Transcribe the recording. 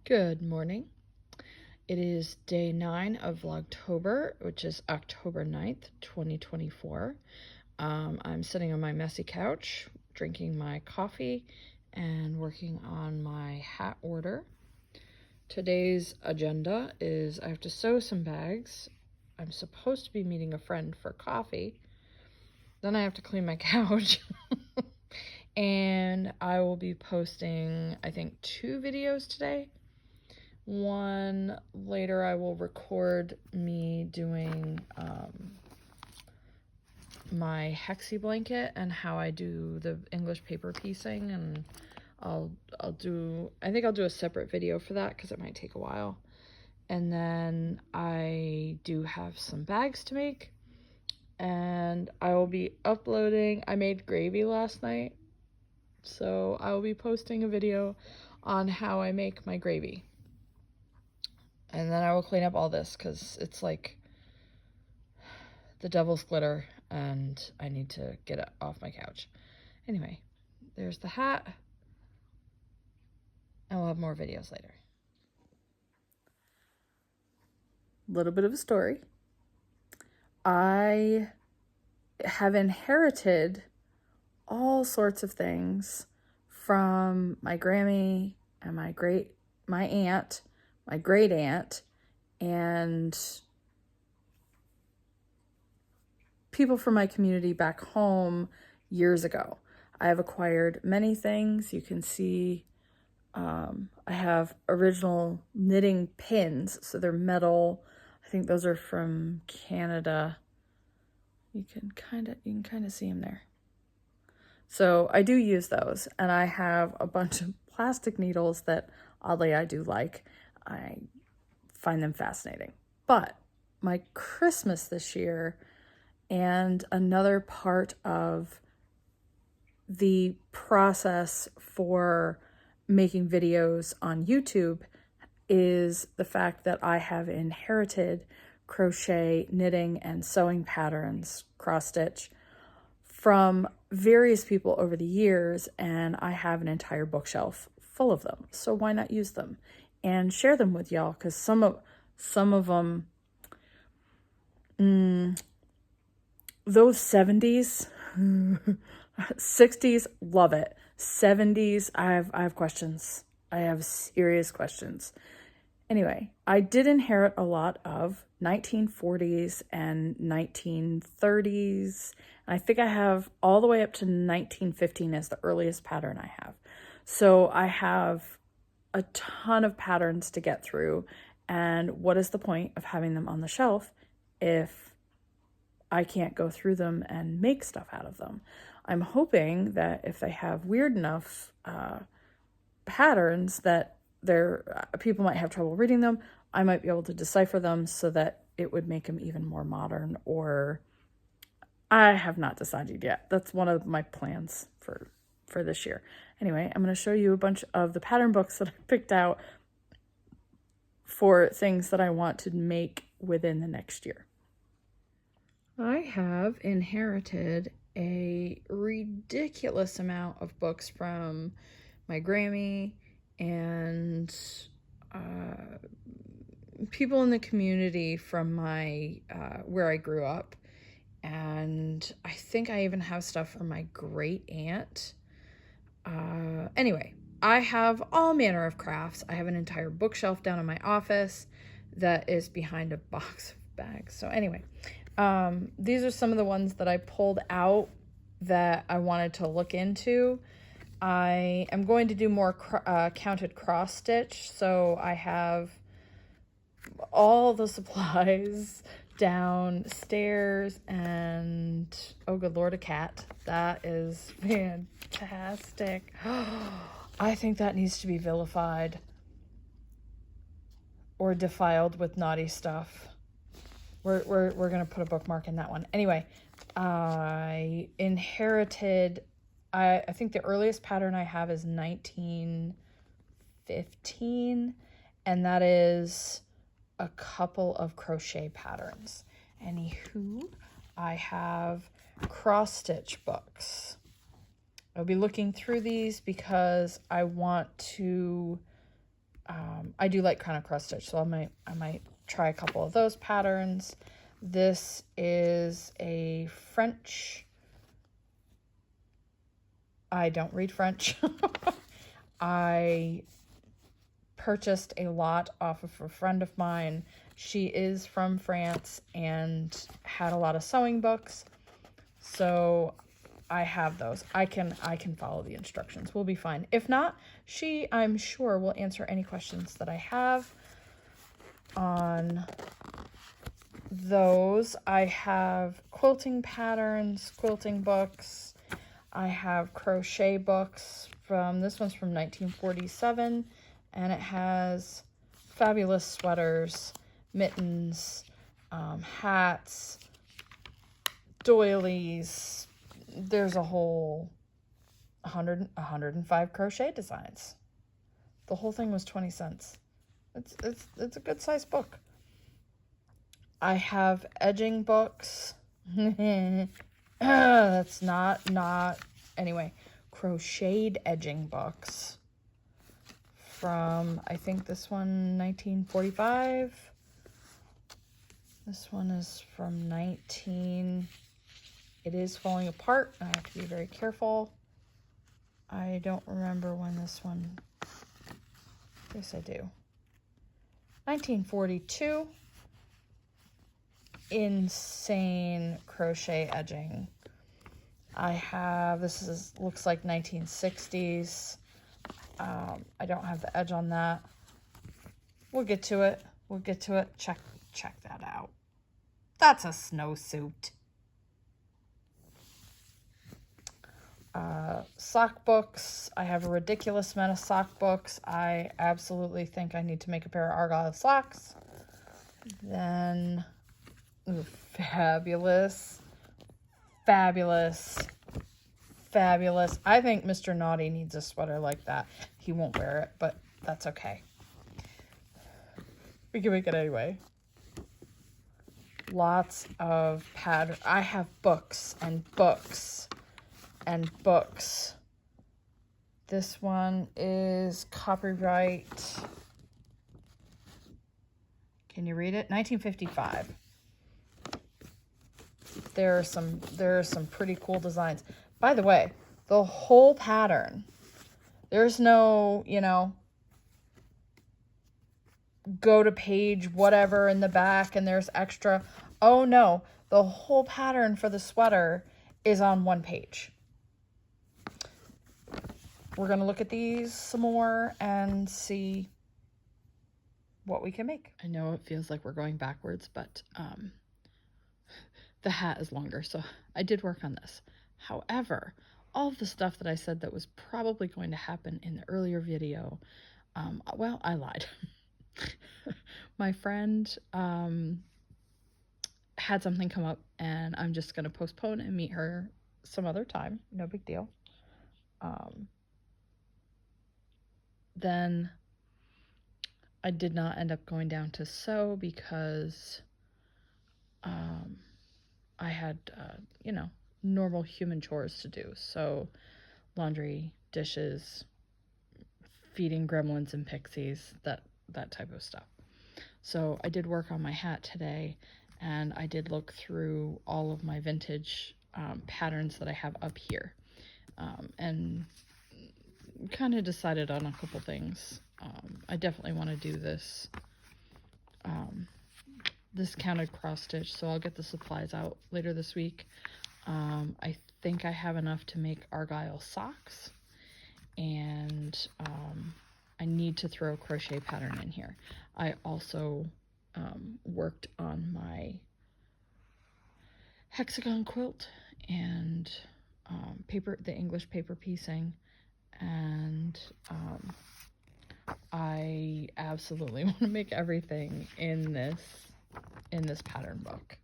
Good morning. It is day 9 of Vlogtober, which is October 9th, 2024. I'm sitting on my messy couch, drinking my coffee and working on my hat order. Today's agenda is I have to sew some bags. I'm supposed to be meeting a friend for coffee. Then I have to clean my couch. And I will be posting, I think, 2 videos today. One later I will record me doing my hexie blanket and how I do the English paper piecing, and I think I'll do a separate video for that because it might take a while. And then I do have some bags to make, and I will be uploading. I made gravy last night, so I will be posting a video on how I make my gravy. And then I will clean up all this because it's like the devil's glitter and I need to get it off my couch. Anyway, there's the hat. And we'll have more videos later. Little bit of a story. I have inherited all sorts of things from my Grammy and my aunt, my great aunt, and people from my community back home years ago. I have acquired many things. You can see I have original knitting pins, so they're metal. I think those are from Canada. You can kind of see them there. So I do use those, and I have a bunch of plastic needles that oddly I do like. I find them fascinating. But my Christmas this year, and another part of the process for making videos on YouTube, is the fact that I have inherited crochet, knitting, and sewing patterns, cross stitch, from various people over the years, and I have an entire bookshelf full of them. So why not use them and share them with y'all? Because some of them, those 70s, 60s, love it. 70s, I have questions. I have serious questions. Anyway, I did inherit a lot of 1940s and 1930s. And I think I have all the way up to 1915 as the earliest pattern I have. So I have a ton of patterns to get through. And what is the point of having them on the shelf if I can't go through them and make stuff out of them? I'm hoping that if they have weird enough patterns that people might have trouble reading them, I might be able to decipher them so that it would make them even more modern, or I have not decided yet. That's one of my plans for this year. Anyway, I'm going to show you a bunch of the pattern books that I picked out for things that I want to make within the next year. I have inherited a ridiculous amount of books from my Grammy and people in the community from my where I grew up. And I think I even have stuff from my great aunt. Anyway, I have all manner of crafts. I have an entire bookshelf down in my office that is behind a box of bags. So anyway, these are some of the ones that I pulled out that I wanted to look into. I am going to do more counted cross stitch, so I have all the supplies downstairs, and oh good lord, a cat. That is fantastic. I think that needs to be vilified or defiled with naughty stuff. We're gonna put a bookmark in that one. Anyway, I inherited, I think the earliest pattern I have is 1915, and that is a couple of crochet patterns. Anywho, I have cross stitch books. I'll be looking through these because I want to I do like kind of cross stitch, so I might try a couple of those patterns. This is a French. I don't read French. I purchased a lot off of a friend of mine. She is from France and had a lot of sewing books. So I have those. I can follow the instructions. We'll be fine. If not, she, I'm sure, will answer any questions that I have on those. I have quilting patterns, quilting books. I have crochet books from, this one's from 1947, and it has fabulous sweaters, mittens, hats, doilies. There's a whole 105 crochet designs. The whole thing was 20 cents. It's a good sized book. I have edging books. That's not anyway, crocheted edging books from, I think this one 1945. This one is from 19. It is falling apart. I have to be very careful. I don't remember when this one, yes I do. 1942. Insane crochet edging. I have, this is, looks like 1960s. I don't have the edge on that. We'll get to it. We'll get to it. Check that out. That's a snowsuit. Sock books. I have a ridiculous amount of sock books. I absolutely think I need to make a pair of Argyle socks. Then, ooh, fabulous. Fabulous. Fabulous. I think Mr. Naughty needs a sweater like that. He won't wear it, but that's okay. We can make it anyway. Lots of pattern. I have books and books and books. This one is copyright. Can you read it? 1955. There are some pretty cool designs. By the way, the whole pattern, there's no, you know, go to page whatever in the back and there's extra. Oh no, the whole pattern for the sweater is on one page. We're going to look at these some more and see what we can make. I know it feels like we're going backwards, but the hat is longer, so I did work on this. However, all of the stuff that I said that was probably going to happen in the earlier video, well, I lied. My friend had something come up, and I'm just going to postpone and meet her some other time. No big deal. Then I did not end up going down to sew because I had, you know, normal human chores to do. So laundry, dishes, feeding gremlins and pixies, that type of stuff. So I did work on my hat today, and I did look through all of my vintage patterns that I have up here, and kind of decided on a couple things. I definitely want to do this this counted cross stitch, so I'll get the supplies out later this week. I think I have enough to make Argyle socks, and I need to throw a crochet pattern in here. I also worked on my hexagon quilt and the English paper piecing, and I absolutely want to make everything in this pattern book.